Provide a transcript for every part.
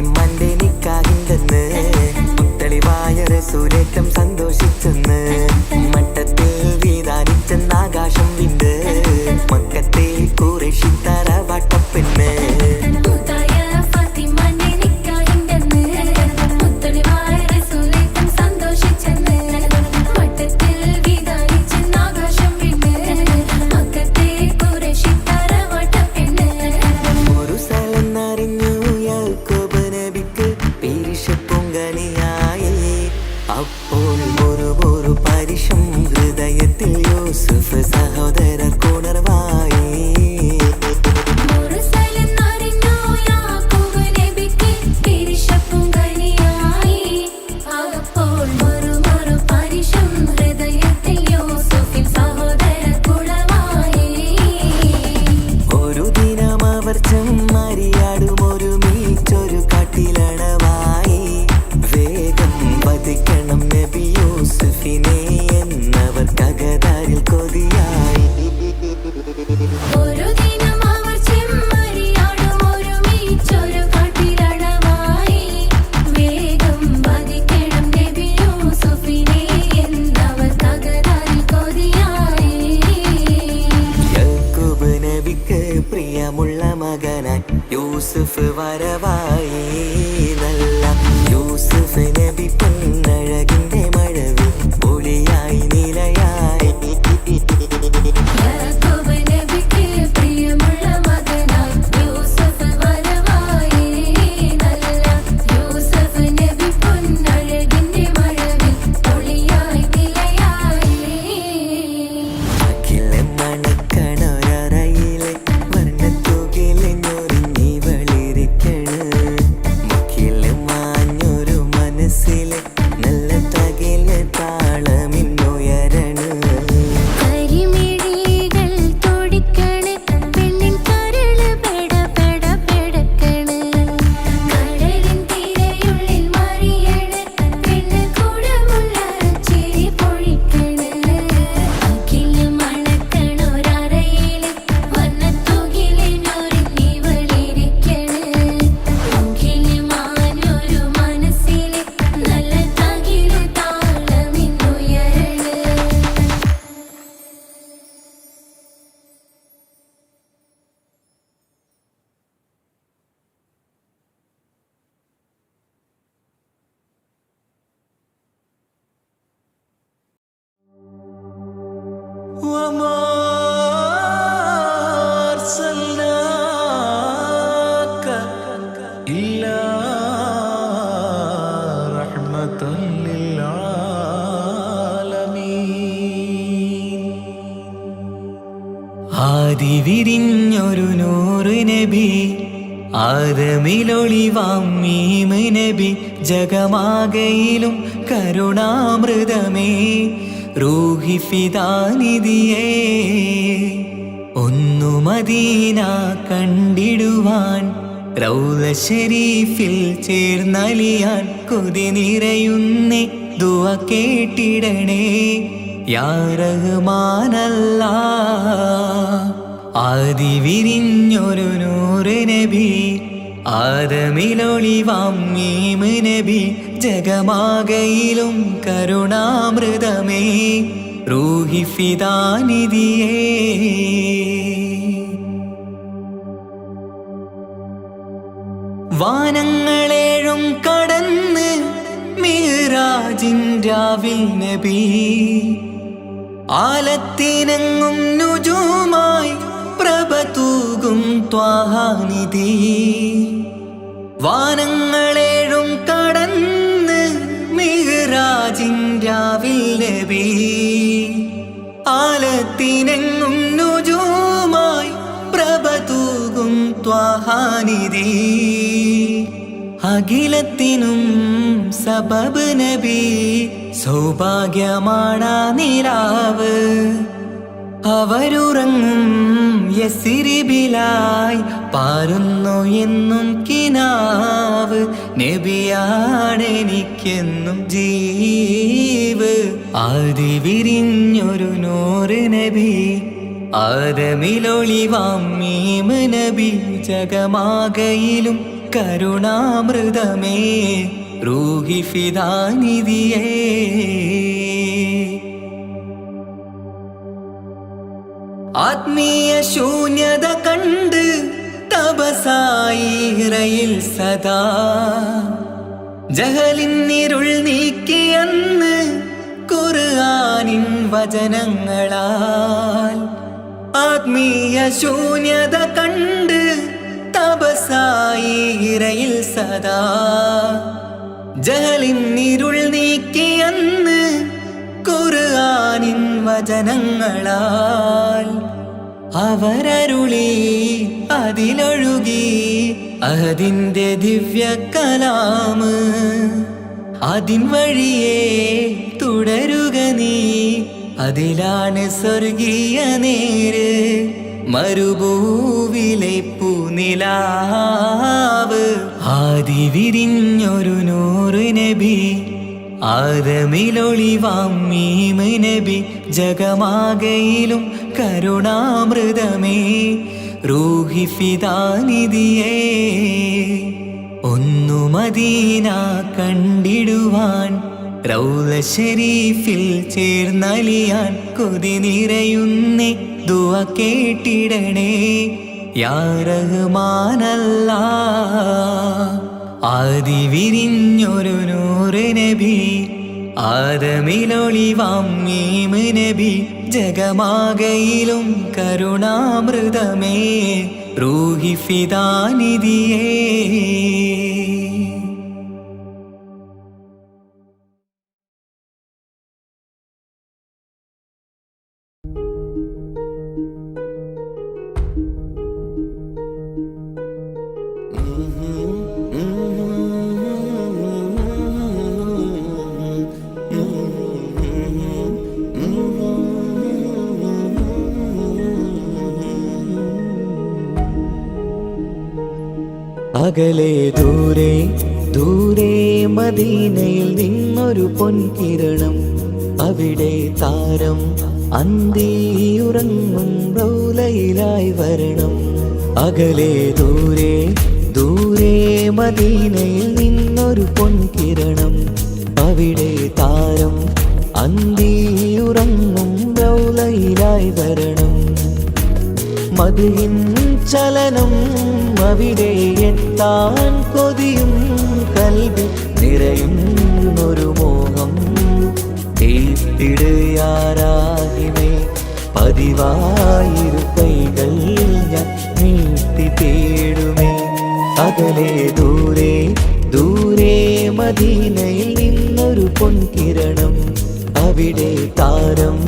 ഫാത്തിമന്റെ നിക്കാഹിന്റെന്ന് മുത്തളിവായ റസൂലേറ്റം സന്തോഷിച്ചെന്ന് മട്ടത്തിൽ വീതാനിച്ചെന്ന് ആകാശം വിണ്ട് മക്കത്തെ ഖുറൈശി തറവാട്ടപ്പെണ്ണ് അപ്പോൾ ഒരു പരിശം ഹൃദയത്തിൽ യൂസുഫ് സഹോദരർ കുണർവായി ഒരു ദിനം അവർ ചെമ്മരിയാടും ഒരുമിച്ചൊരു കാട്ടിലണവായി വേഗം വധിക്കണം നബി യൂസുഫിനെ എന്നവർ കഗതാരിൽ കൊതിയായി യാക്കൂബ് നബിക്ക് പ്രിയമുള്ള മകനായി യൂസുഫ് വരവായി നല്ല യൂസുഫ് നബി പൊന്നഴകിന്റെ മഴവിൽ ഒളിയായി നിലയായി അഖിലം മണക്കണൊരറയിലെ വർണ്ണത്തുകിലെ ഞൊറിഞ്ഞിവളിരിക്കണ് മുഖില് മാഞ്ഞൊരു മനസ്സിലെ നല്ല തകില് താളമിന്നുയരണ وما أرسلناك إلا رحمة للعالمين ആദി വിരിഞ്ഞൊരു നൂറ് നബി ആദമിലൊളിവാം മീമ് നബി ജഗമാകയിലും കരുണാമൃതമേ റൂഹി ഫിദാനിധിയേ ഒന്നു മദീന കണ്ടിടുവാൻ റൗള ശരീഫിൽ ചേർന്നലിയാൻ കൊതി നിറയുന്നേ ദുആ കേട്ടിടണേ യാ റഹ്മാനല്ലാ ആദി വിരിഞ്ഞൊരു നൂറ് നബി ആദമിലൊളിവാം മീമ് നബി ജഗമാകയിലും കരുണാമൃതമേ റൂഹി ഫിദാനിധിയേ വാനങ്ങളേഴും കടന്ന് മിഹ്റാജിൻ രാവിൽ നബി ആലത്തിനെങ്ങും നുജൂമായി പ്രഭ തൂകും ത്വാഹാനിധി വാനങ്ങളേഴും കടന്ന് മിഹ്റാജിൻ രാവിൽ നബി ആലത്തിനെങ്ങും നുജൂമായി പ്രഭ തൂകും ത്വാഹാനിധി അഖിലത്തിനും സബബ് നബി സൗഭാഗ്യമാണാ നിലാവ് അവരുറങ്ങും യസിരിബിലായി പാരുന്നു എന്നും കിനാവ് നബിയാണെനിക്കെന്നും ജീവ് ആദി വിരിഞ്ഞൊരു നൂറ് നബി ആദമിലൊളിവാം മീമ് നബി ജഗമാകയിലും കരുണാമൃതമേ റൂഹി ഫിദാനിധിയേ. ആത്മീയ ശൂന്യത കണ്ട് തപസായി ഇറയിൽ സദാ ജഹലിന്നിരുൾ നീക്കിയെന്ന് ഖുർആനിൻ വചനങ്ങളാൽ. ആത്മീയ ശൂന്യത കണ്ട് തപസായി ഇറയിൽ സദാ ജഹലിന്നിരുൾ നീക്കിയെന്ന് ഖുർആനിൻ വചനങ്ങളാൽ. അവരരുളി അതിലൊഴുകി അതിൻ്റെ ദിവ്യ കലാമ്. അതിൻ വഴിയേ തുടരുക നീ, അതിലാണ് സ്വർഗീയ നേര്. മരുഭൂവിലെ പൂനിലാവ് ആദി വിരിഞ്ഞൊരു നൂറ് നബി. ആദമിലൊളിവാം മീമ് നബി. ജഗമാകയിലും കരുണാമൃതമേ റൂഹി ഫിദാനിധിയേ. ഒന്നു മദീന കണ്ടിടുവാൻ റൗള ശരീഫിൽ ചേർന്നലിയാൻ കൊതി നിറയുന്നേ ദുആ കേട്ടിടണേ യാ റഹ്മാനല്ലാഹ്. ആദി വിരിഞ്ഞൊരു നൂറ് നബി. ആദമിലൊളിവാം മീമ് നബി. ജഗമാകയിലും കരുണാമൃതമേ റൂഹി ഫിദാനിധിയേ. അകലെ ദൂരെ ദൂരെ മദീനയിൽ നിന്നൊരു പൊൻകിരണം. അവിടെ താരം അന്തിയുറങ്ങും റൗലയിലായി വരണം. അകലെ ദൂരെ ദൂരെ മദീനയിൽ നിന്നൊരു പൊൻകിരണം. അവിടെ താരം അന്തിയുറങ്ങും റൗലയിലായി വരണം. മദിഹിൻ ചലനം അവിടെ എത്താൻ കൊതിയും കൽബിൽ നിറയുന്നൊരു മോഹം. തീർത്തിടുയാരാഹിമേ പതിവായിരു കൈകൾ ഞാൻ നീട്ടി തേടുമേ. അകലെ ദൂരെ ദൂരെ മദീനയിൽ നിന്നൊരു പൊൻകിരണം. അവിടെ താരം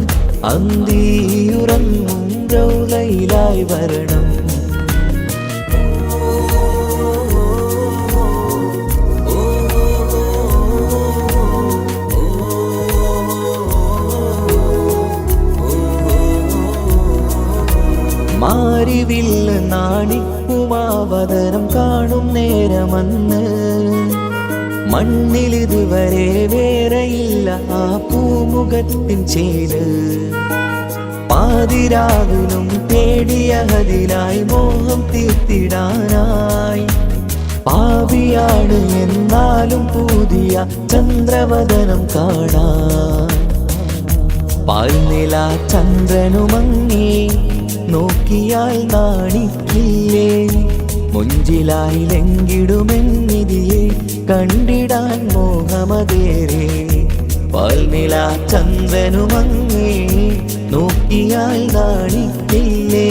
അന്തിയുറങ്ങും റൗലയിലായി വരണം. മാരിവില്ല് നാണിക്കുമാവതരം കാണും നേരമന്ന്. മണ്ണിലിതുവരെ വേറെയില്ല ആ പൂമുഖത്തിൻ ചേര്. പാതിരാവിലും തേടിയ ഹദിലായി മോഹം തീർത്തിടാനായി. പാവിയാണ് എന്നാലും പുതിയ ചന്ദ്രവദനം കാണാൻ. പാൽനില ചന്ദ്രനുമങ്ങി നോക്കിയാൽ നാണിക്കില്ലേ. മുഞ്ചിലായി ലംഘിടുമെന്നിതിയെ കണ്ടിടാൻ മോഹമതേറെ. പാൽനില ചന്ദ്രനുമങ്ങി നോക്കിയാൽ നാണിക്കില്ലേ.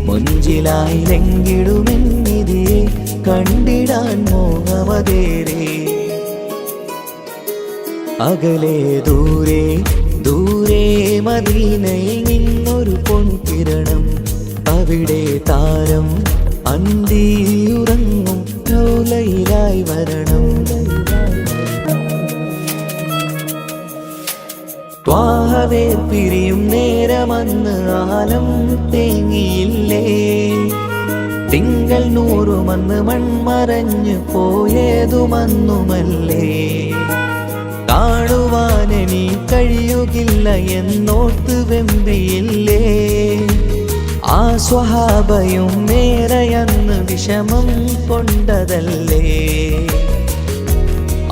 മുഞ്ചിലായി ലംഘിടുമെന്നിതിയെ കണ്ടിടാൻ മോഹമതേറെ. അകലെ ദൂരെ ദൂരെ മദീനയിൽ നിന്നൊരു പൊൻകിരണം. അവിടെ താരം അന്തിയുറങ്ങും റൗലയിലായി വരണം. ത്വാഹവേ പിരിയും നേരമന്ന് ആലം തേങ്ങിയില്ലേ. തിങ്കൾ നൂറുമന്ന് മൺമറഞ്ഞു പോയതുമന്നുമല്ലേ. കാണുവാനെ നീ കഴിയുകില്ല എന്നോർത്ത് വെമ്പിയില്ലേ. ആ സ്വഹാബയും നേരെയന്ന് വിഷമം കൊണ്ടതല്ലേ.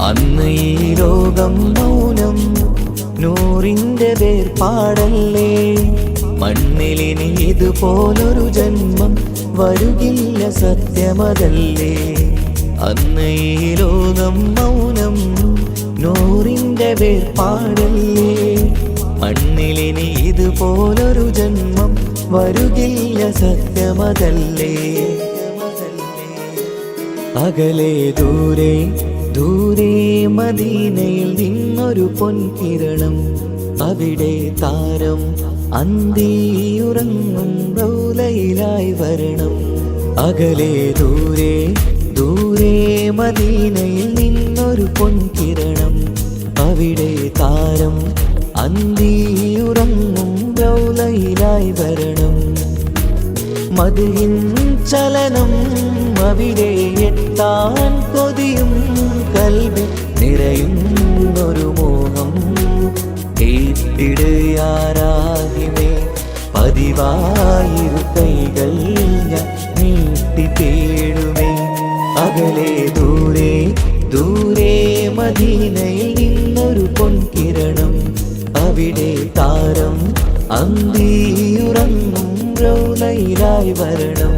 അന്ന് ഈ ലോകം മൗനം, നൂറിൻ്റെ വേർപാടല്ലേ. മണ്ണിലിനി ഇതുപോലൊരു ജന്മം വരുകില്ല, സത്യമതല്ലേ. അന്ന് ഈ ലോകം മൗനം, നൂറിൻ്റെ വേർപാടല്ലേ. മണ്ണിലിനി ഇതുപോലൊരു ജന്മം വരുകില്ല, സത്യമതല്ലേ. അകലെ ദൂരെ ദൂരെ മദീനയിൽ നിന്നൊരു പൊൻകിരണം, അവിടെ താരം അന്തിയുറങ്ങും റൗലയിലായി വരണം. അകലെ ദൂരെ ദൂരെ മദീനയിൽ നിന്നൊരു പൊൻകിരണം, അവിടെ താരം അന്തിയുറങ്ങും റൗലയിലായി വരണം. മദിഹിൻ ചലനം അവിടെ എത്താൻ കൊതിയും കൽബിൽ നിറയുന്നൊരു മോഹം. കേട്ടിടുയാരാഹിമേ പതിവായിരു കൈകൾ ഞാൻ നീട്ടി തേടുമേ. അകലെ ദൂരെ ദൂരെ മദീനയിൽ നിന്നൊരു പൊൻകിരണം, അവിടെ താരം അന്തിയുറങ്ങും റൗലയിലായി വരണം.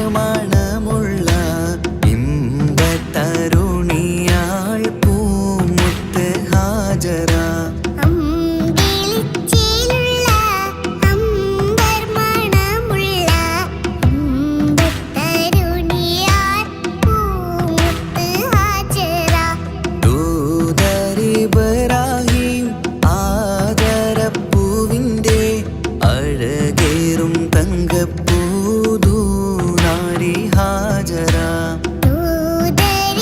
അമ്പർമണമുള്ള ഇമ്പത്തരുണിയാൾ പൂമുത്ത് ഹാജറ. ദൂതരിബ്രാഹിം ആദരപ്പൂവിൻ്റെ അഴകേറും തങ്കപ്പൂതു നാരി ഹാജറ. ദൂതരിബ്രാഹിം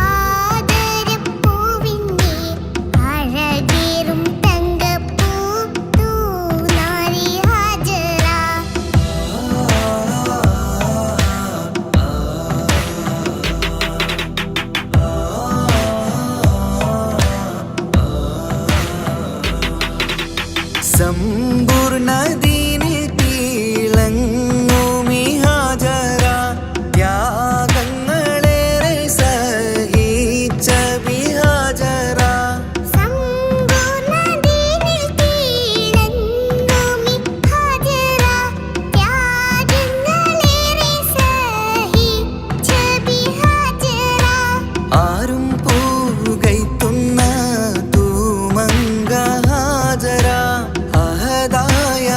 ആദരപ്പൂവിൻ്റെ അഴകേറും തങ്കപ്പൂതു നാരി ഹാജറ. സമ്പൂർണ്ണദീനിൽ തിളങ്ങുമി ഹാജറ. ത്യാഗങ്ങളേറെ സഹിച്ച ബിഹാജറ. സമ്പൂർണ്ണദീനിൽ തിളങ്ങുമി ഹാജറ. ത്യാഗങ്ങളേറെ സഹിച്ച ബിഹാജറ. ആരും പൂകൈത്തുന്ന തൂമങ്ക ഹാജറ. അഹദായ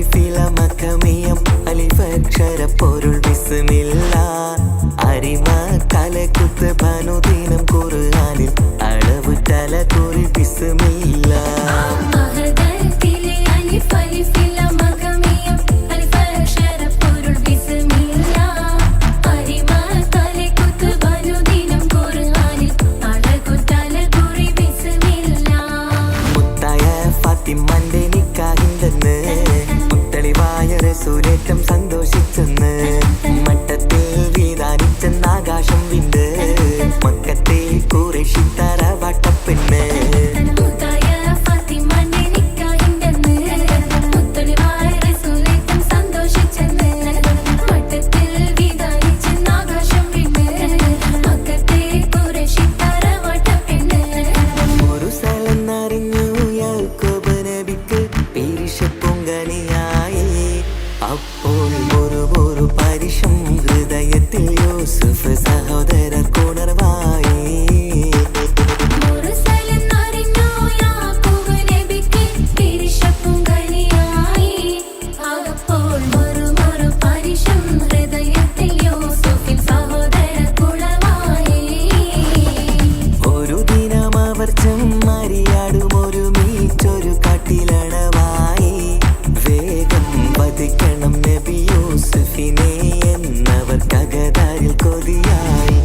ഫലിഫിലമക്കമിയം അലിഫക്ഷര പൊരുൾ ബിസ്മില്ല അരിമ തലകുത്ത് ഭനുദിനം ഖുർആനിൽ അളവ് തല കുറി ബിസ്മില്ല ഫാത്തിമന്റെ നിക്കാഹിന്റെന്ന് മുത്തളിവായ റസൂലേറ്റം സന്തോഷിച്ചെന്ന് മട്ടത്തിൽ വീതാനിച്ചെന്ന് ആകാശം വിണ്ട് മക്കത്തെ ഖുറൈശി തറവാട്ടപ്പെണ്ണ് അപ്പോൾ ഒരു പരിശം ഹൃദയത്തിൽ യൂസുഫ് സഹോദരർ കുണർവായി ഒരു ദിനം അവർ ചെമ്മരിയാടും ഒരുമിച്ചൊരു കാട്ടിലണവായി വേഗം വധിക്കണം നബി യൂസുഫിനെ എന്നവർ കഗതാരിൽ കൊതിയായി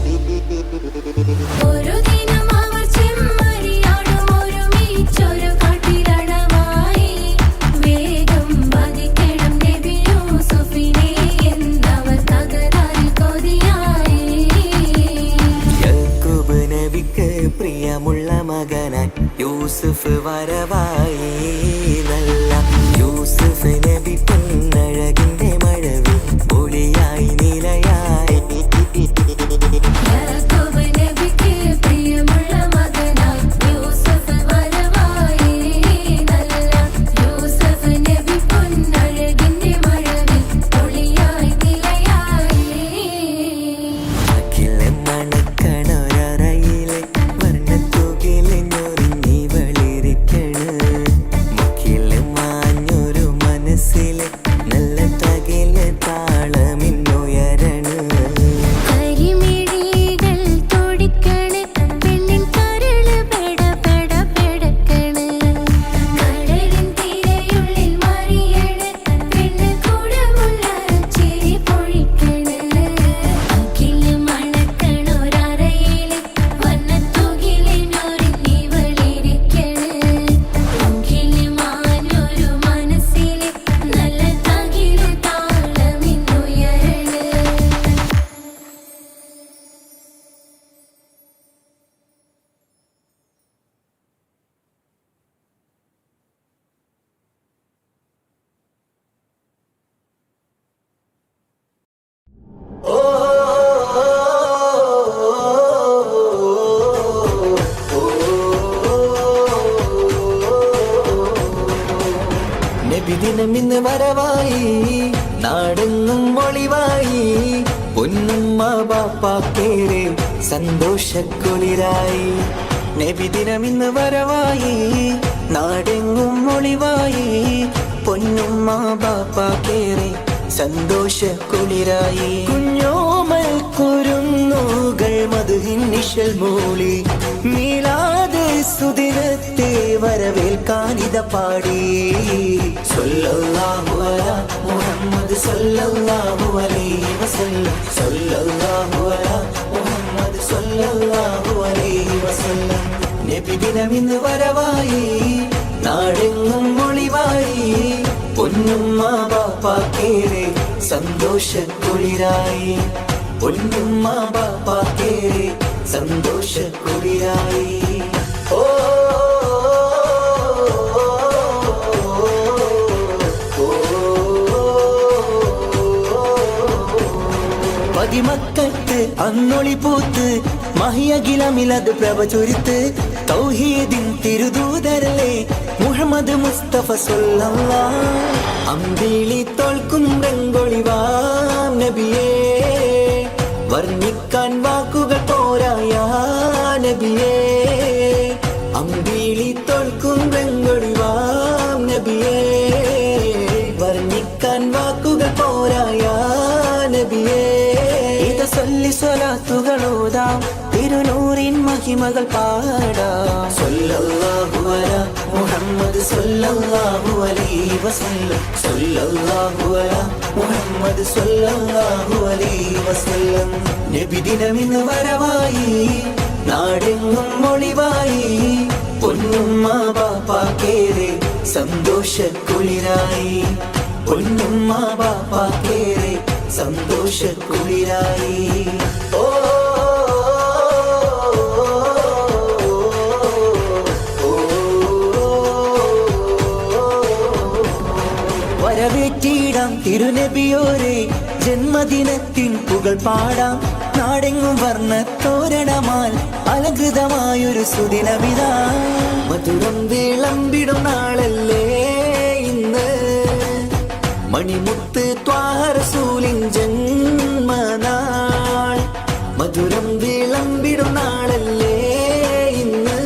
യാക്കൂബ് നബിക്ക് പ്രിയമുള്ള മകനായി യൂസുഫ് വരവായി നല്ല യൂസുഫ് നബി പൊന്നഴകിന്റെ മഴവിൽ ഒളിയായി നിലയായി അഖിലെ മണക്കണൊരറയിലെ വർണ്ണത്തുകിലെ ഞൊറിഞ്ഞി വെളിരിക്കണ് മുഖിലെ മാഞ്ഞൊരു മനസ്സിലെ നല്ല തകിലെ താളമിന്നുയരണ നബിദിനം ഇന്ന് വരവായി നാടെങ്ങും ഒളിവായി പൊന്നുമ്മ ബാപ്പാക്കേറെ സന്തോഷക്കുളിരായി നബിദിനം ഇന്ന് വരവായി നാടെങ്ങും ഒളിവായി പൊന്നുമ്മ ബാപ്പാക്കേറെ സന്തോഷക്കുളിരായി കുഞ്ഞോമൽ കുരുന്നുകൾ മധുഹിൻ നിശൽ മൂളി മീലാദ് സുദിനത്തെ വരവേൽക്കാനിത പാടി സല്ലല്ലാഹു അലാ മുഹമ്മദ് സല്ലല്ലാഹു അലൈഹി വസല്ലം സല്ലല്ലാഹു അലാ മുഹമ്മദ് സല്ലല്ലാഹു അലൈഹി വസല്ലം നബിദിനം ഇന്ന് വരവായി നാടെങ്ങും ഒളിവായി പൊന്നുമ്മ ബാപ്പാക്കേറെ സന്തോഷക്കുളിരായി പൊന്നുമ്മ ബാപ്പാക്കേറെ സന്തോഷക്കുളിരായി ഓ പതിമക്കത്ത് അന്നൊളി പൂത്ത് മഹിയകിലമിലത് പ്രഭ ചുരുത്ത് തൗഹീദിൻ തിരുദൂതരല്ലേ മുഹമ്മദ് മുസ്തഫ സല്ലല്ലാഹ് അമ്പിളി തോൽക്കും രംഗൊളിവാം നബിയേ വർണ്ണിക്കാൻ വാക്കുകൾ പോരായ നബിയേ അമ്പിളി തോൽക്കും രംഗൊളിവാം നബിയേ വർണ്ണി സൊല്ലി സ്വലാത്തുകളോതാം തിരുനൂറിൻ മഹിമകൾ പാടാം സല്ലല്ലാഹു അലാ മുഹമ്മദ് സല്ലല്ലാഹു അലൈഹി വസല്ലം സല്ലല്ലാഹു അലാ മുഹമ്മദ് സല്ലല്ലാഹു അലൈഹി വസല്ലം നബിദിനമിന്ന് വരവായി നാടെങ്ങും ഒളിവായി പൊന്നുമ്മ ബാപ്പാക്കേറെ സന്തോഷക്കുളിരായി പൊന്നുമ്മ ബാപ്പാക്കേറെ സന്തോഷക്കുളിരായി ഓ വരവേറ്റിടാം തിരുനബിയോരെ ജന്മദിനത്തിൻ പുകൾ പാടാം നാടെങ്ങും വർണ്ണ തോരണമാൽ അലങ്കൃതമായൊരു സുദിനമിതാ മധുരം വിളമ്പിടും നാളല്ലേ ഇന്ന് മണിമുത്ത് ത്വാഹ റസൂലിൻ ജന്മനാൾ മധുരം വിളമ്പിടും നാളല്ലേ ഇന്ന്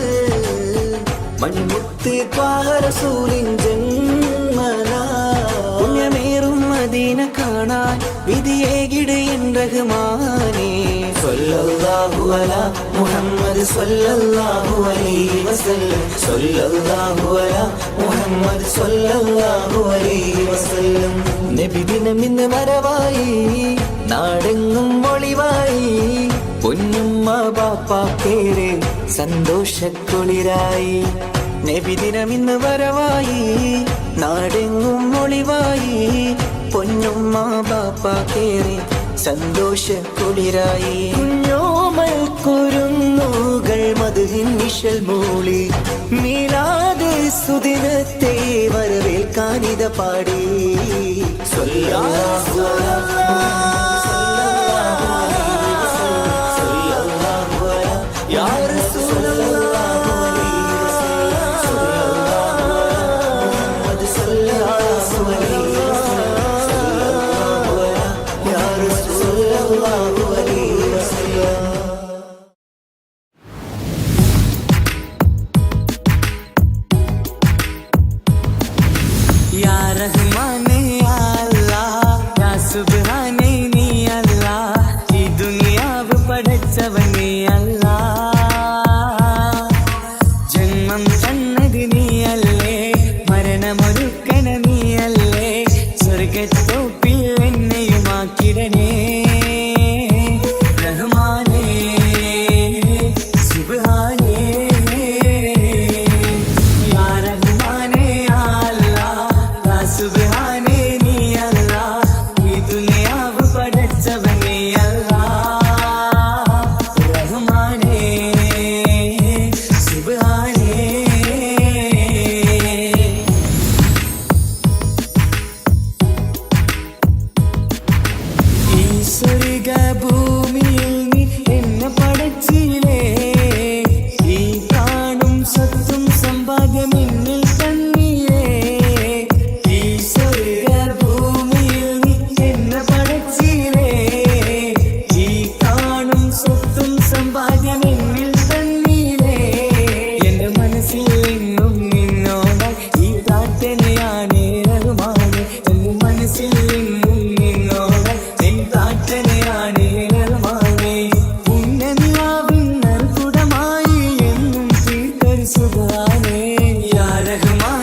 മണിമുത്ത് ത്വാഹ റസൂലിൻ ജന്മനാൾ പുണ്യമേറും മദീന കാണാൻ വിധിയേകിട് എൻ റഹ്മാനേ സല്ലല്ലാഹു അലാ മുഹമ്മദ് സല്ലല്ലാഹു അലൈഹി വസല്ലം സല്ലല്ലാഹു അലാ മുഹമ്മദ് സല്ലല്ലാഹു അലൈഹി വസല്ലം നബിദിനമിന്ന് വരവായി നാടെങ്ങും ഒളിവായി പൊന്നുമ്മ ബാപ്പാക്കേറെ സന്തോഷക്കുളിരായി നബിദിനമിന്ന് വരവായി നാടെങ്ങും ഒളിവായി പൊന്നുമ്മ ബാപ്പാക്കേറെ സന്തോഷക്കുളിരായി കുഞ്ഞോമൽ കുരുന്നുകൾ മധുഹിൻ നിശൽ മൂളി മീലാദ് സുദിനത്തെ വരവേൽക്കാനിത പാടി സല്ലല്ലാഹു അലാ സല്ലല്ലാഹു അലാ യാ റസൂലല്ലാഹ് മുഹമ്മദ് സല്ലല്ലാഹു അലൈഹി या रहमाने या अल्लाह या सुब्हाने नी अल्लाह ഈ ദുനിയാവ് പടച്ചവനേ അല്ലാഹ് ജന്മം തന്നത് നീയല്ലേ മരണമൊരുക്കണ നീയല്ലേ സ്വർഗ്ഗത്തോപ്പിൽ എന്നെയുമാക്കിടണേ റഹ്മാനേ സുബ്ഹാനേ യാ റഹ്മാനേ യാ അല്ലാഹ് സുബ്ഹാനേ നീ അല്ലാഹ് ഈ ദുനിയാവ് പടച്ചവനേ അല്ലാഹ് റഹ്മാനേ സുബ്ഹാനേ ഈ സ്വർഗ്ഗഭൂമിയിൽ നീ എന്നെ പടച്ചില്ലേ ഈ കാണും സ്വത്തും സമ്പാദ്യം എന്നിൽ തന്നിയേ ഈ സ്വർഗ്ഗഭൂമിയിൽ നീ എന്നെ പടച്ചില്ലേ ഈ കാണും സ്വത്തും സമ്പാദ്യം എന്നിൽ തന്നില്ലേ എന്റെ മനസ്സിൽ എന്നും നിന്നോടായി ഈ പ്രാർത്ഥനയാണ് റഹ്മാനേ എന്റെ മനസ്സിൽ എന്നും നിന്നോടായി എൻ പ്രാർത്ഥനയാണ് റഹ്മാനേ പുണ്യനിലാവിൻ നൽകുടമായി എന്നും തീർക്കൊരു സുബ്ഹാനേ യാ റഹ്മാൻ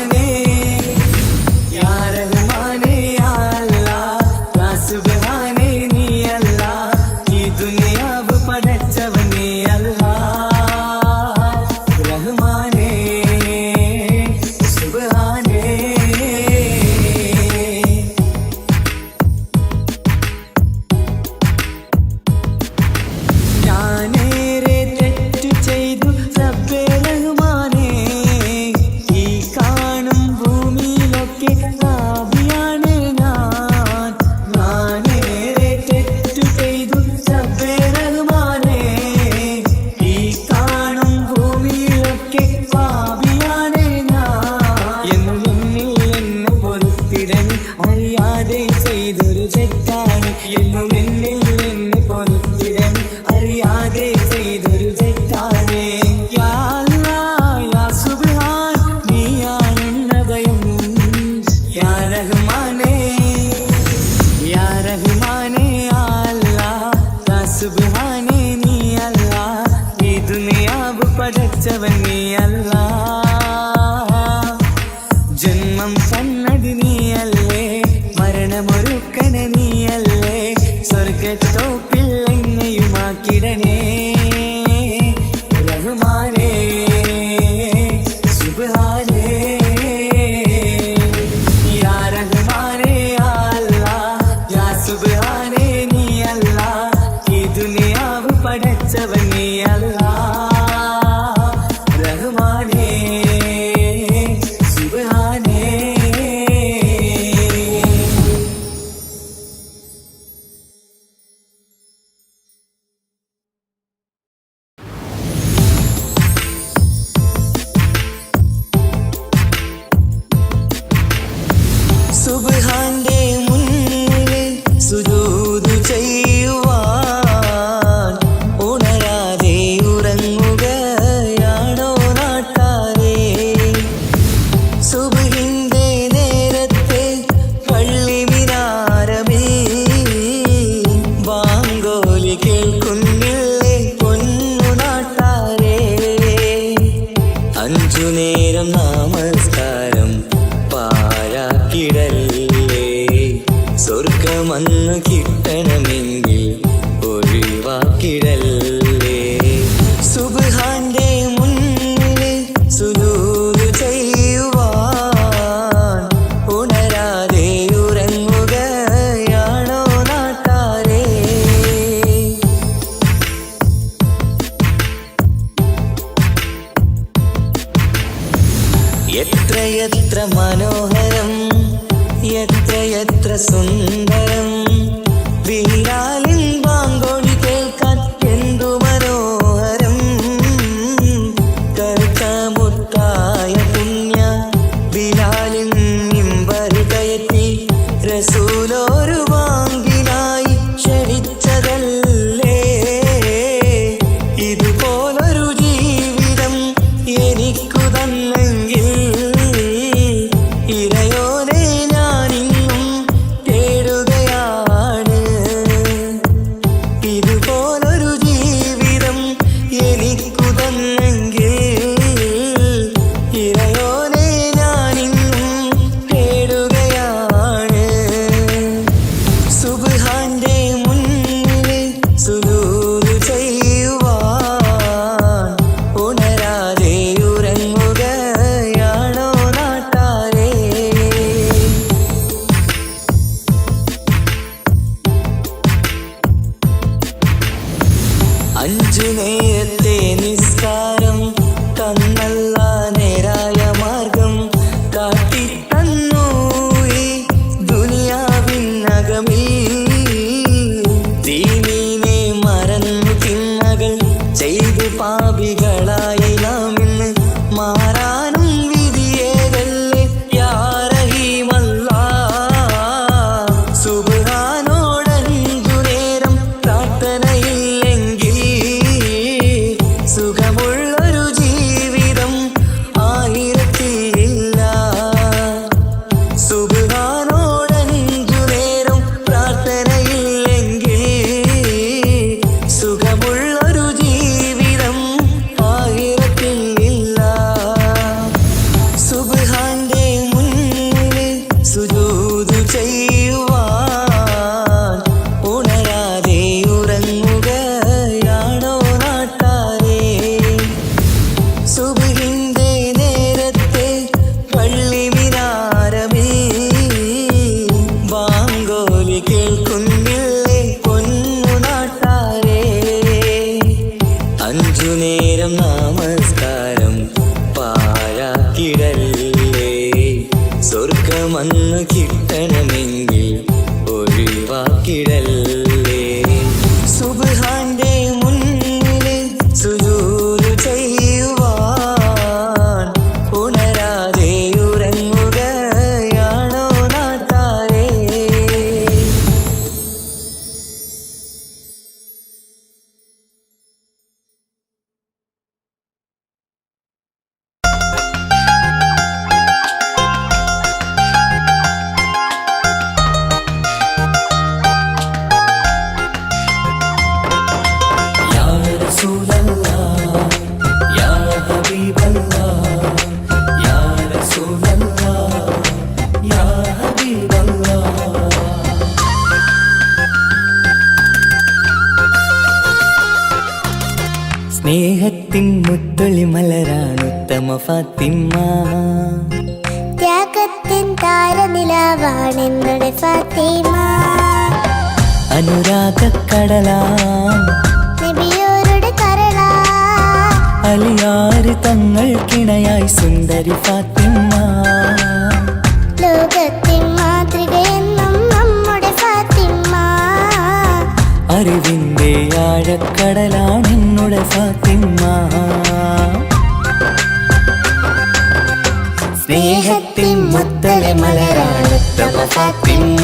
ജന്മം തന്നത് നീയല്ലേ, മരണമൊരുക്കണ നീയല്ലേ, സ്വർഗത്തോപ്പിൽ എന്നെയുമാക്കിടണേ റഹ്മാനേ സുബ്ഹാനേ. യാ റഹ്മാനേ യാ അല്ലാഹ്, യാ സുബ്ഹാനേ നീ അല്ലാഹ്, ഈ ദുനിയാവ് പടച്ചവൻ നീ അല്ലാഹ് റഹ്മാനേ സുബ്ഹാനേ. സുബ്ഹാന്റെ മുന്നിൽ സുജൂദ് ചെയ്യുവാൻ ഉണരാതെ ഉറങ്ങുകയാണോ നാട്ടാരേ. സുബ്ഹിന്റെ നേരത്തെ പള്ളി മിനാരമേ ബാങ്കോലി കേൾക്കുന്നില്ലേ പൊന്നു നാട്ടാരേ. 5 നേരം നമസ്കാരം പാഴാക്കിടല്ലേ, സ്വർഗമന്ന് കിട്ടണമെങ്കിൽ ഒഴിവാക്കിടല്ലേ. സുബ്ഹാന്റെ മുന്നിൽ സുജൂദ് ചെയ്യുവാൻ ഉണരാതെ ഉറങ്ങുകയാണോ നാട്ടാരേ. എത്രയെത്ര മനോഹരം, എത്രയെത്ര സുന്ദരം, ബിലാലിൻ ബാങ്കോടി കേൾക്കാൻ എന്തു മനോഹരം. കറുത്ത മുത്തായ പുണ്യ ബിലാലിൻ മിമ്പറ് കയറ്റി റസൂലൊരു ബാങ്കിനായി ക്ഷണിച്ചതല്ലേ. ഇതുപോലൊരു ജീവിതം എനിക്കു തന്നെങ്കിൽ ഇറയോനെ ഞാനിന്നും തേടുകയാണ്. ഇതുപോലൊരു ജീവിതം എനിക്കു തന്നെങ്കിൽ ഇറയോനെ ഞാനിന്നും തേടുകയാണ്. സുബ്ഹാന്റെ മുന്നിൽ സുജൂദ് ചെയ്യുവാൻ ഉണരാതെ ഉറങ്ങുകയാണോ നാട്ടാരേ. അഞ്ചു നേരത്തെ നിസ്കാരം തന്നല്ല നേരായ മാർഗം കാട്ടിത്തന്നു ഈ ദുനിയാവിനകമിൽ. ദീനീനെ മറന്നു തിന്മകൾ ചെയ്തു പാപികളായി നാം ഇന്ന് മാറാനും വിധിയേതല്ലേ യാ റഹീമല്ലാഹ്. സുബ്ഹാനോടഞ്ചു നേരം പ്രാർത്ഥനയില്ലെങ്കിൽ സുഖമുള്ളൊരു ജീവിതം ആയിരത്തിലില്ല. സുബ്ഹാനോടഞ്ചു നേരം പ്രാർത്ഥനയില്ലെങ്കിൽ സുഖമുള്ളൊരു ജീവിതം ആയിരത്തിലില്ല. സുബ്ഹാന്റെ മുന്നിൽ സുജൂദ് ചെയ്യുവാൻ ഉണരാതെ ഉറങ്ങുകയാണോ നാട്ടാരേ. സുബ്ഹിന്റെ നേരത്തെ പള്ളി മിനാരമേ ബാങ്കോലി കേൾക്കുന്നില്ലേ പൊന്നു നാട്ടാരേ. 5 നേരം നമസ്കാരം പാഴാക്കിടല്ലേ, സ്വർഗമന്ന് കിട്ടണമെങ്കിൽ ഒഴിവാക്കിടല്ലേ. സുബ്ഹാന്റെ മുന്നിൽ സുജൂദ് ചെയ്യുവാൻ ഉണരാതെ ഉറങ്ങുകയാണോ നാട്ടാരേ. സ്നേഹത്തിൻ മുത്തൊളി മലരാണ് ഉത്തമ ഫാത്തിമ. ത്യാഗത്തിൻ താരനിലാവാണ് എന്നുടെ ഫാത്തിമ. അനുരാഗക്കടലാം നബിയോരുടെ കരളാ, അലിയാറ് തങ്ങൾക്കിണയായി സുന്ദരി ഫാത്തിമ. ലോകത്തിൻ മാതൃകയെന്നും നമ്മുടെ ഫാത്തിമ. അറിവിന്റെ ആഴക്കടലാണ് എന്നുടെ ഫാത്തിമ. സ്നേഹത്തിൻ മുത്തലെ മലരാണ് ഉത്തമ ഫാത്തിമ.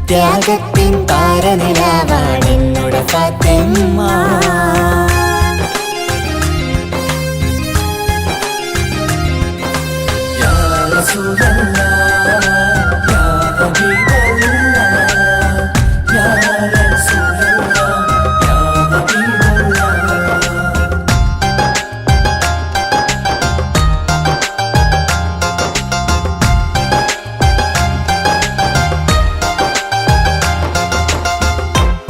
ത്യാഗത്തിൻ താരനിലാവാണ് എന്നുടെ ഫാത്തിമ. യാ റസൂലല്ലാഹ്, യാ ഹബീബല്ലാഹ്, യാ റസൂലല്ലാഹ്, യാ ഹബീബല്ലാഹ്.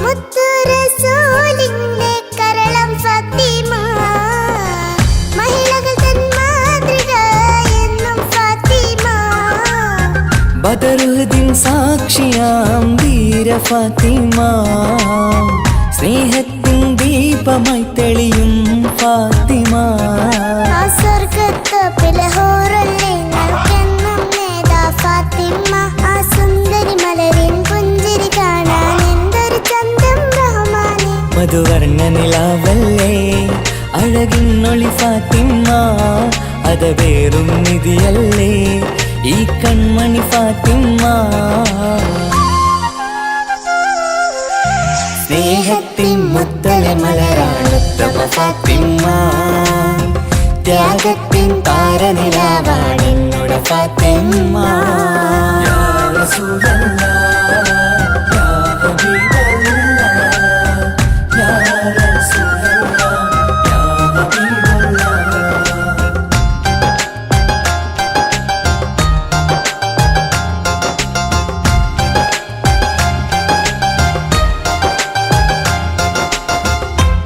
മുത്തു റസൂലിന്റെ കരളം ഫാത്തിമ. മഹിളകൾ തൻ മാതൃക എന്നും ഫാത്തിമ. ബദറുദ്ദീൻ സാക്ഷിയാം വീര ഫാത്തിമ. സ്നേഹത്തിൻ ദീപമായി തെളിയും ഫാത്തിമ. ആ സ്വർഗത്തോപ്പിലെ ഹൂറുല്ലേ ഞങ്ങൾക്കെന്നും നേതാ ഫാത്തിമ. ആ സുന്ദരി മലരിൻ പുഞ്ചിരി കാണാൻ എന്തൊരു ചന്തം റഹ്മാനെ. മധുവർണ്ണ നിലാവല്ലേ അഴകിന്നൊളി ഫാത്തിമ. അതവേറും നിധിയല്ലേ ഈ കൺമണി ഫാത്തിമ. സ്നേഹത്തിൻ മുത്തലെ മലരാണ് ഉത്തമ ഫാത്തിമ. ത്യാഗത്തിൻ താരനിലാവാണ് എന്നുടെ ഫാത്തിമ. യാ റസൂലല്ലാഹ്, യാ ഹബീബല്ലാഹ്, യാ റസൂലല്ലാഹ്, യാ ഹബീബല്ലാഹ്.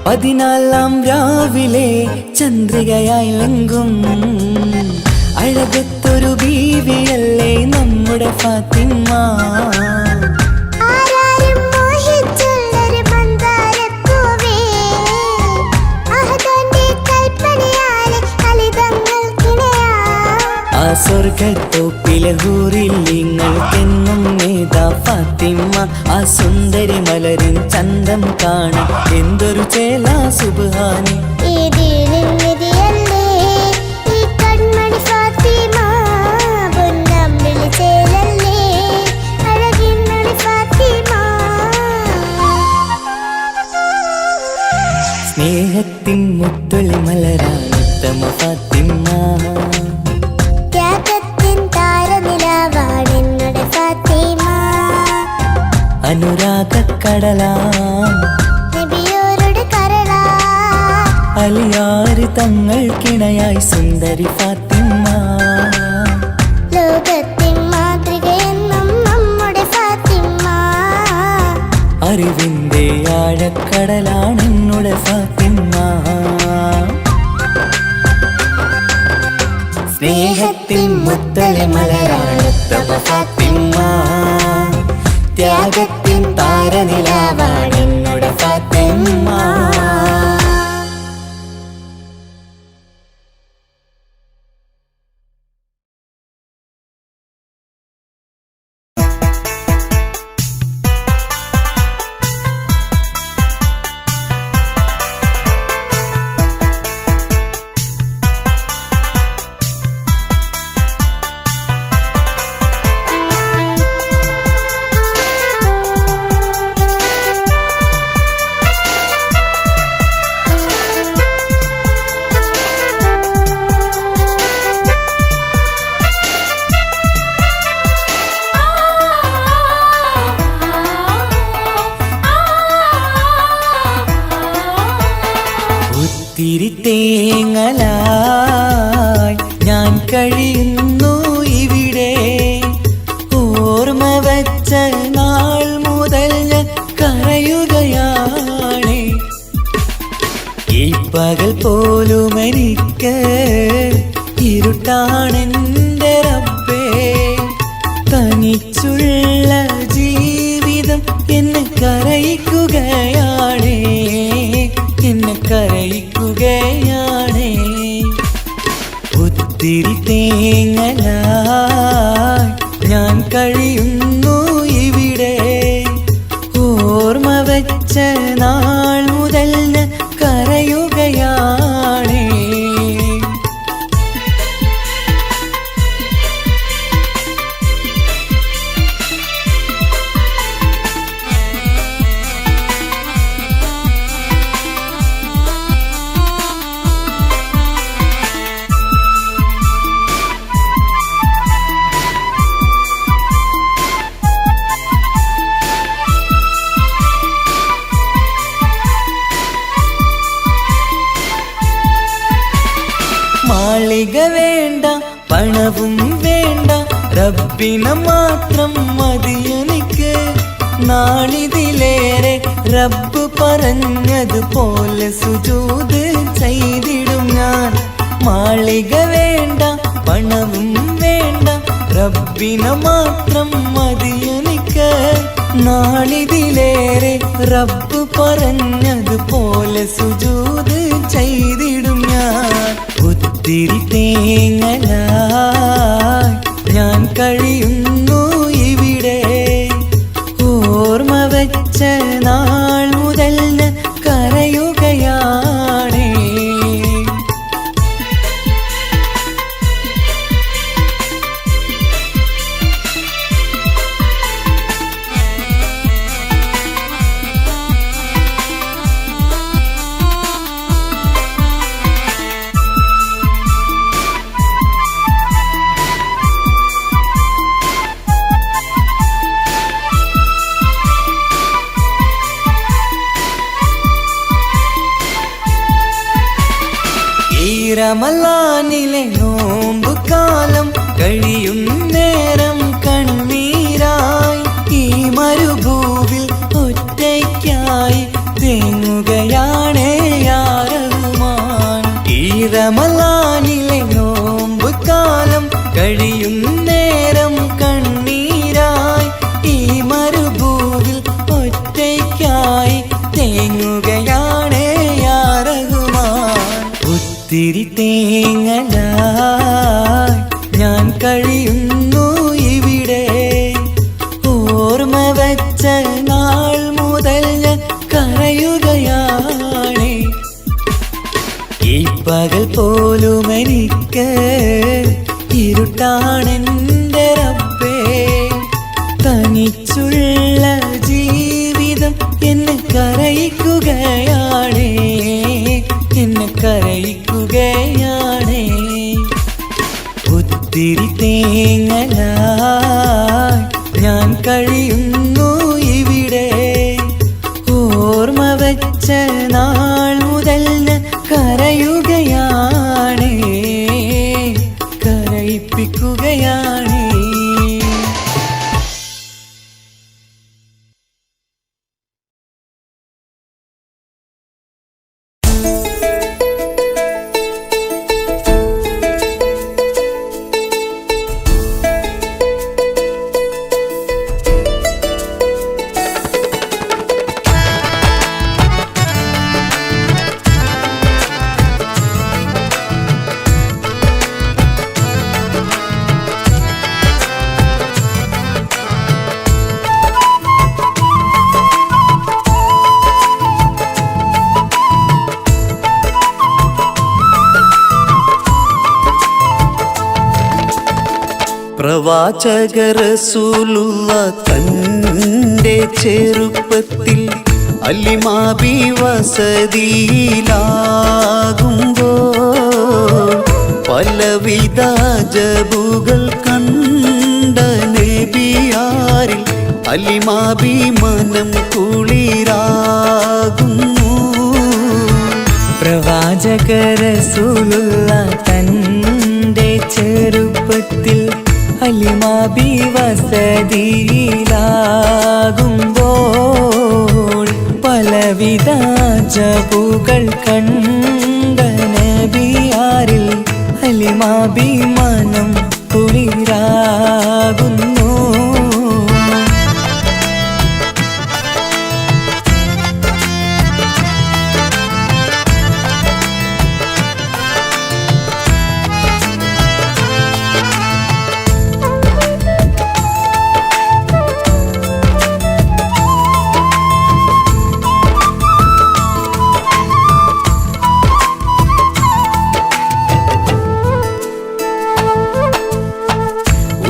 പതിനാലാം രാവിലെ ചന്ദ്രികയായി ലങ്കും അഴകത്തൊരു ബീവിയല്ലേ നമ്മുടെ ഫാത്തിമ. ആരാരും മോഹിച്ചുള്ളൊരു മന്ദാരപ്പൂവേ, അഹദന്റെ കൽപ്പനയാലെ ഫലിതങ്ങൾക്കിണയാ. ആ സ്വർഗത്തോപ്പിലെ ഹൂറിൽ നിങ്ങൾക്കെന്നും നേതാ ഫാത്തിമ. ആ സുന്ദരി മലരിൻ ചന്തം കാണാൻ എന്തൊരു ചേല സുബ്ഹാനി. ഈ ദീനിൻ നിധിയല്ലേ ഈ കൺമണി ഫാത്തിമ. പൊന്നമ്പിളി ചേലല്ലേ അഴകിന്നൊളി ഫാത്തിമ. സ്നേഹത്തിൻ മുത്തൊളി മലരാണ് ഉത്തമ ഫാത്തിമ. ത്യാഗത്തിൻ താരനിലാവാണ് എന്നുടെ ഫാത്തിമ. അനുരാഗക്കടലാം നബിയോരുടെ കരളാ, അലിയാറ് തങ്ങൾക്കിണയായി സുന്ദരി ഫാത്തിമ. ലോകത്തിൻ മാതൃകയെന്നും നമ്മുടെ ഫാത്തിമ. അറിവിന്റെ ആഴക്കടലാണ് എന്നുടെ ഫാത്തിമ. സ്നേഹത്തിൻ മുത്തലെ മലരാണ് ഉത്തമ ഫാത്തിമ. ത്യാഗത്തിൻ താരനിലാവാണ് എന്നുടെ ഫാത്തിമ. തിരിത്തേങ്ങലായി ഞാൻ കഴിയുന്നു ഇവിടെ. ഓർമ്മ വച്ച നാൾ മുതൽ ഞാൻ കരയുകയാണ്. തേങ്ങലായി ഞാൻ കഴിയുന്നു ഇവിടെ. ഓർമ്മ വെച്ച നാൾ മുതൽ ഞാൻ കരയുകയാണ്. മാളിക വേണ്ട, പണവും വേണ്ട, റബ്ബിനെ മാത്രം മതിയെനിക്ക്. നാളിതിലേറെ റബ്ബ് പറഞ്ഞതുപോലെ സുജൂദ് ചെയ്തിടും ഞാൻ. മാളിക വേണ്ട, പണവും വേണ്ട, റബ്ബിനെ മാത്രം മതിയെനിക്ക്. നാളിതിലേറെ റബ്ബ് പറഞ്ഞതുപോലെ സുജൂദ് ചെയ്തിടും ഞാൻ. ഒത്തിരി തേങ്ങലായി ഞാൻ കഴിയുന്നു ഇവിടെ. ഓർമ്മ വെച്ച നാൾ മുതൽ ഞാൻ കരയുകയാണ്. റമളാനിലെ നോമ്പ് കാലം കഴിയും നേരം കണ്ണീരായി ഈ മരുഭൂവിൽ ഒറ്റയ്ക്കായി തേങ്ങുകയാണേ യാ റഹ്മാൻ. ഈ റമളാനിലെ നോമ്പ് കാലം കഴിയും നേരം കണ്ണീരായി ഈ മരുഭൂവിൽ ഒറ്റയ്ക്കായി തേങ്ങുകയാണേ യാ റഹ്മാൻ. ഒത്തിരി തേങ്ങലായി ഞാൻ കഴിയുന്നു ഇവിടെ. ഓർമ്മ വെച്ച നാൾ മുതൽ ഞാൻ കരയുകയാണ്. ഈ പകൽ പോലും എനിക്ക് ഇരുട്ടാണെൻ്റെ റബ്ബേ. തനിച്ചുള്ള ജീവിതം എന്നെ കരയിക്കുകയാണ്, എന്നെ കരയിക്കുകയാണ്. ഒത്തിരി തേങ്ങലായി ഞാൻ കഴിയുന്നു ഇവിടെ. ഓർമ്മ വെച്ച നാൾ മുതൽ ഞാൻ കരയുകയാണ്, കരയിപ്പിക്കുകയാണ്. പ്രവാചക റസൂലുള്ള തന്റെ ചെറുപ്പത്തിൽ അലിമാബി വസതിയിലാകുമ്പോൾ പലവിധ ജബുകൾ കണ്ട നബിയാരിൽ അലിമാബി മനം കുളിരാകുന്നു. പ്രവാചക റസൂലുള്ള തന്റെ ചെറുപ്പത്തിൽ അലിമാബി വസതിയിലാകുമ്പോൾ പലവിധ ജബുകൾ കണ്ട നബിയാരിൽ അലിമാബി മനം കുളിരാകുന്നു.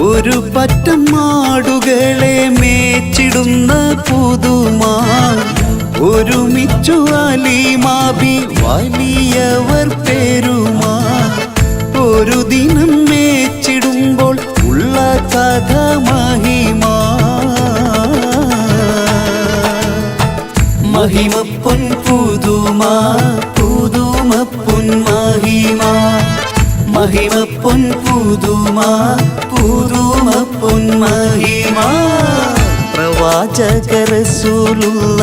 ഒരു പറ്റം മാടുകളെ മേച്ചിടുന്ന പുതുമാൻ ഒരുമിച്ചു അലിമാബി വലിയവർ പെരുമാ ഒരു ദിനം മേച്ചിടുമ്പോൾ ഉള്ള കഥ മഹിമാ മഹിമപ്പൊൻ പുതുമാ പുതുമപ്പൊൻ മഹിമാ മഹിമപ്പൊൻ പുതുമാ പുതുമപ്പൊൻ മഹിമാ പ്രവാചക റസൂലുള്ള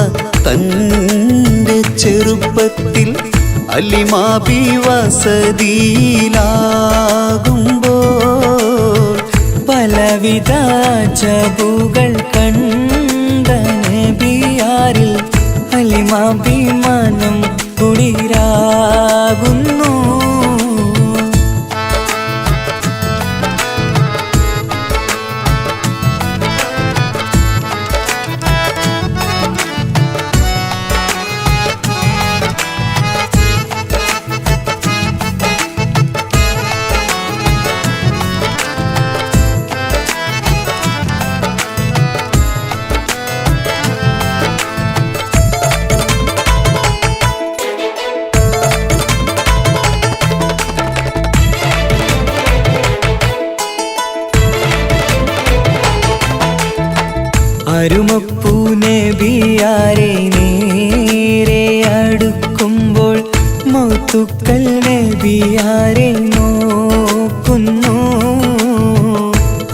തന്റെ ചെറുപ്പത്തിൽ അലിമാബി വസതിയിലാകുമ്പോൾ പലവിധ ജബുകൾ കണ്ട നബിയാരിൽ അലിമാബി മനം കുളിരാകുന്നു അരുമപ്പൂ നബിയാരെ നേരെ അടുക്കുമ്പോൾ മൗത്തുക്കൾ നബിയാരെ നോക്കുന്നു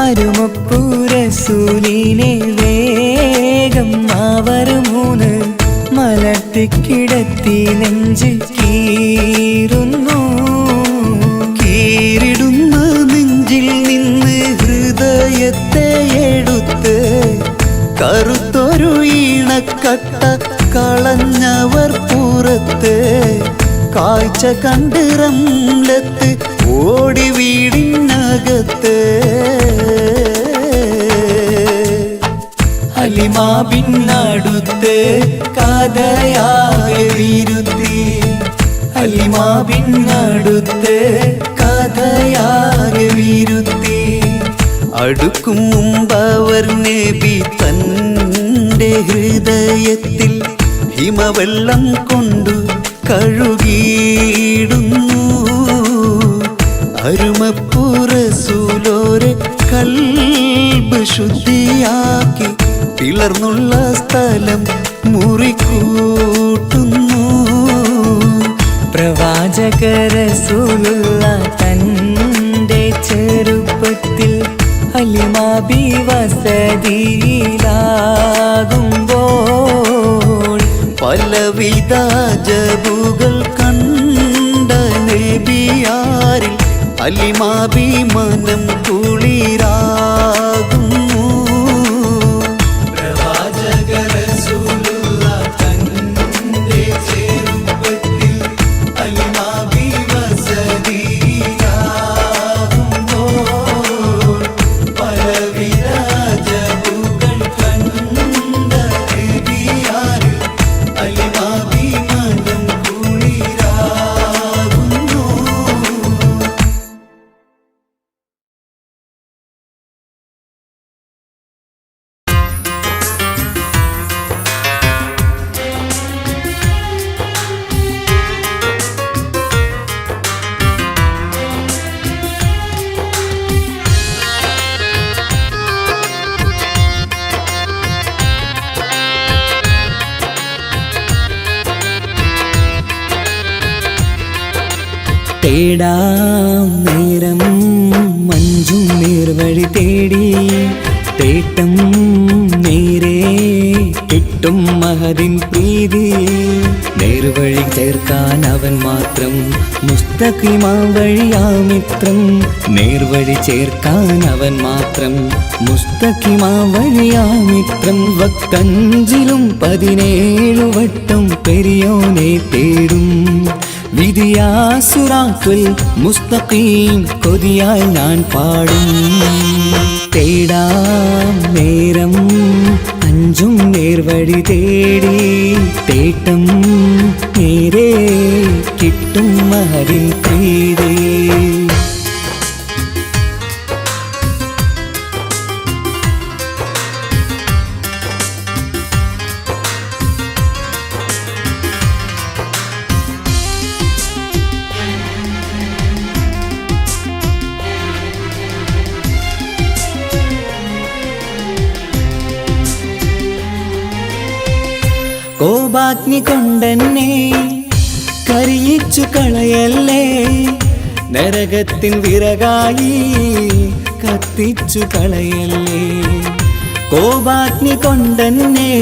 അരുമപ്പൂ റസൂലിനെ വേഗം അവർ മൂന്ന് മലർത്തിക്കിടത്തി നെഞ്ച് കീറുന്നു കീറിടുന്ന നെഞ്ചിൽ നിന്ന് ഹൃദയത്തെ എടുത്ത് കറുത്തൊരു ഈണക്കട്ട കളഞ്ഞവർ പുറത്ത് കാഴ്ച കണ്ട് റംലത്ത് ഓടി വീടിനകത്ത് അലിമാബിനടുത്ത് കഥയാകെ വിരുത്തി അലിമാബിനടുത്ത് കഥയാകെ വിരുത്തി അടുക്കും മുമ്പവർ നബി തന്റെ ഹൃദയത്തിൽ ഹിമവെള്ളം കൊണ്ടു കഴുകിയിടുന്നു അരുമപ്പൂ റസൂലോരെ കൽബ് ശുദ്ധിയാക്കി പിളർന്നുള്ള സ്ഥലം മുറിക്കൂട്ടുന്നു പ്രവാചക റസൂലുള്ള തന്റെ ചെറുപ്പത്തിൽ അലിമാബി വസതിയിലാകുമ്പോൾ പലവിധ ജബുകൾ കണ്ട നബിയാരിൽ അലിമാബി മനം കുളിരാകുന്നു പ്രവാചക റസൂലുള്ള തന്റെ ചെറുപ്പത്തിൽ അലിമാബി വസതിയിലാകുമ്പോൾ പലവിധ ജബുകൾ കണ്ട നബിയാരിൽ അലിമാബി മനം കുളിരാകുന്നു തേടാം നേരം മഞ്ചും നേർവഴി തേടി തേട്ടം നേരെ കിട്ടും മഹദിൻ പ്രീതി നേർവഴി ചേർക്കാൻ അവൻ മാത്രം മുസ്തഖിമാ വഴിയാമിത്രം നേർവഴി ചേർക്കാൻ അവൻ മാത്രം മുസ്തഖിമാ വഴിയാമിത്രം വക്കഞ്ചിലും 17 വട്ടം പെരിയോനെ തേടും വിധിയാസുറാത്തുൽ മുസ്തഖീം കൊതിയാൽ ഞാൻ പാടും തേടാം നേരം അഞ്ചും നേർവഴി തേടി തേട്ടം നേരെ കിട്ടും മഹരിൻ പ്രീതി കോപാഗ്നി കൊണ്ടെന്നെ കരിയിച്ചു കളയല്ലേ, നരകത്തിൻ വിറകായി കത്തിച്ചു കളയല്ലേ. കോപാഗ്നി കൊണ്ടെന്നെ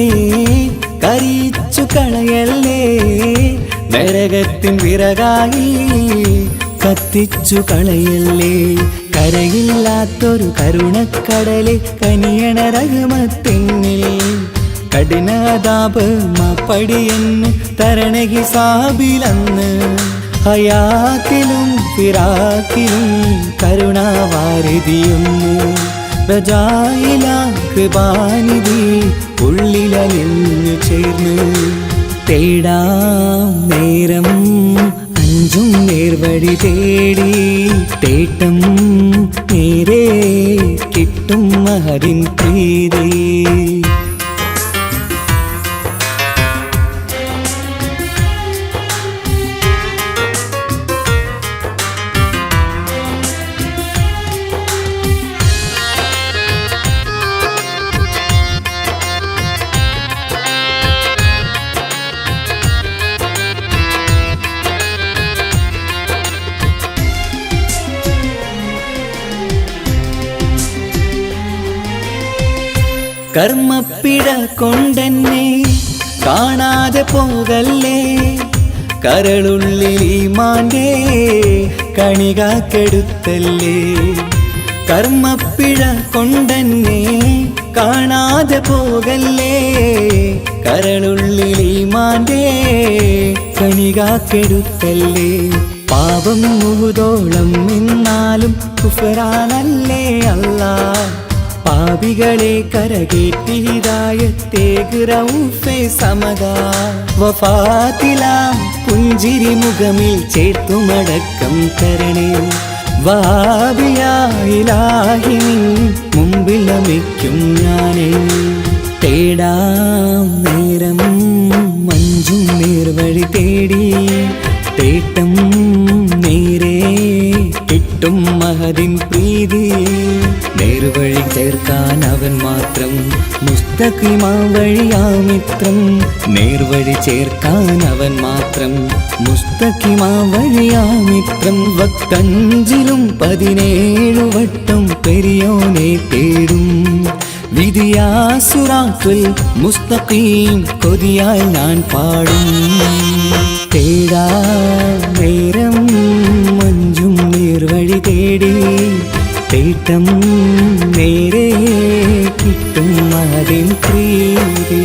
കരിയിച്ചു കളയല്ലേ, നരകത്തിൻ വിറകായി കത്തിച്ചു കളയല്ലേ. കരയില്ലാത്തൊരു കരുണക്കടലെ കനിയണ റഹ്മത്തിന്നിൽ, കഠിനതാപ് മാപ്പടിയെന്ന് തരണ ഹിസാബിലന്ന്. ഹയാത്തിലും ഫിറാക്കിലും കരുണാവാരിതിയൊന്ന്, പ്രജായിലാകൃപാനിധി ഉള്ളിലലിഞ്ഞു ചേർന്ന്. തേടാം നേരം അഞ്ചും നേർവഴി തേടി, തേട്ടം നേരെ കിട്ടും മഹരിൻ പ്രീതി. കർമ്മപ്പിഴ കൊണ്ടെന്നെ കാണാതെ പോകല്ലേ, കരളുള്ളിൽ ഈമാന്റെ കണികാക്കെടുത്തല്ലേ. കർമ്മപ്പിഴ കൊണ്ടെന്നെ കാണാതെ പോകല്ലേ, കരളുള്ളിൽ ഈമാന്റെ കണികാക്കെടുത്തല്ലേ. പാപം മുഹുദോളം നിന്നാലും കുഫ്റാനല്ലേ അല്ലാ, പാപികളെ കരകേറ്റി ഹിദായത്തേക് റഊഫേ സമദാ. വഫാത്തിലാം പുഞ്ചിരി മുഖമിൽ ചേർത്തുമടക്കം തരണേ, വഹാബിയായിലാഹി നിൻ മുമ്പിൽ നമിക്കും ഞാനേ. തേടാം നേരം മഞ്ചും നേർവഴി തേടി, തേട്ടം നേരെ കിട്ടും മഹദിൻ പ്രീതി. നേർവഴി ചേർക്കാൻ അവൻ മാത്രം, മുസ്തഖിമാ വഴിയാമിത്രം. നേർവഴി ചേർക്കാൻ അവൻ മാത്രം, മുസ്തഖിമാ വഴിയാമിത്രം. വക്തഞ്ചിലും 17 വട്ടം പെരിയോനെ തേടും, വിധിയാസുറാത്തുൽ മുസ്തഖീം കൊതിയാൽ ഞാൻ പാടും. തേടാ നേരം മഞ്ചും നേർവഴി തേടി, തേട്ടം നേരെ കിട്ടും മഹദിൻ പ്രീതി.